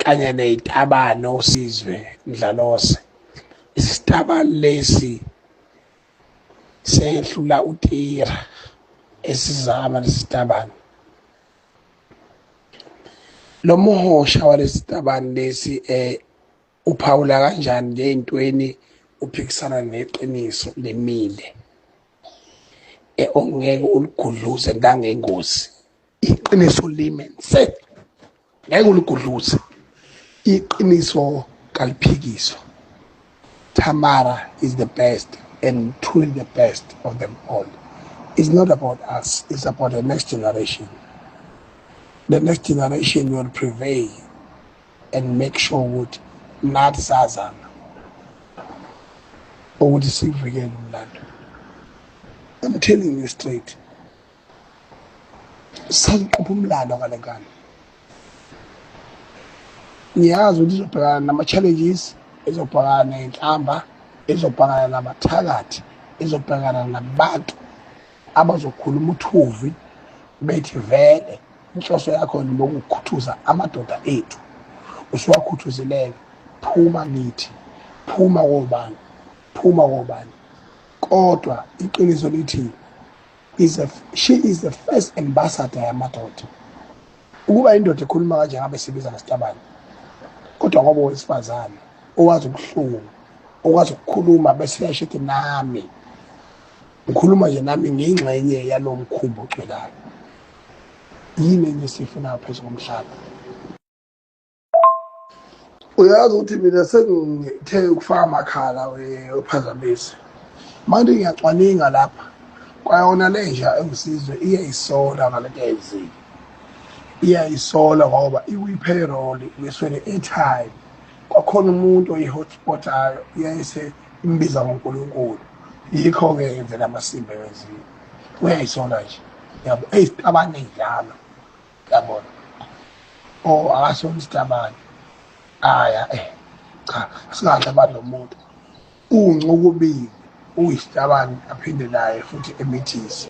kanye nezitabane osizwe Mdlalose. Isitabane lesi sehlula uTira esizama lesitabane. Lo muhosha walesitabane lesi uphawula kanjani lentweni uphikisana neqiniso lemile ongeke uligudluze nangengozi. Iqiniso limense ngeke uligudluze. Iqiniso kaliphikiswa. Tamara is the best and truly the best of them all. It's not about us, it's about the next generation. The next generation will prevail and make sure ukuthi nathi sazana ukuthi sivikele umlando. I'm telling you straight. Saliqopha umlando ngale nkani. Ngiyazi ukuthi izobhekana nama-challenges, izobhekana nenhlamba, izobhekana nabathakathi, izobhekana nabantu abazokhuluma uthuvi bethi vele inhloso yakho nokukhuthuza amadoda ethu. Usuwakhuthuzileke, phuma nithi, phuma kobani, phuma kobani. Kodwa iqiniso lithi she is the first ambassador yamadoda. Ukuba indoda ekhuluma kanje ngabe sibiza ngesitabane. Kodwa ngoba owesifazane owazi ubuhlungu, okwazi ukukhuluma bese yashithi nami ngikhuluma nje nami ngingxenye yalo mkhumbi ogcwelayo. Yini enye esifuna phezu komhlaba? Uyazi ukuthi mina sengithe ukufaka amakhala wephazamisi. Manje ngiyacwaninga lapha kwayona lenja engisizwe iyayisola ngalento eyenzile. Iyayisola ngoba ikwi-payroll ngiswele airtime. Kwakhona umuntu oyi-hotspotayo iyayise imbiza ngoNkulunkulu. Yikho-ke yenzela amasimba ewenziwe. Uyayisola nje. Yabo ezitabane njalo. Yabona. Akasona isitabane. Cha, singahle abantu nomuntu. Uncukubili uyisitabane aphinde naye futhi emithise.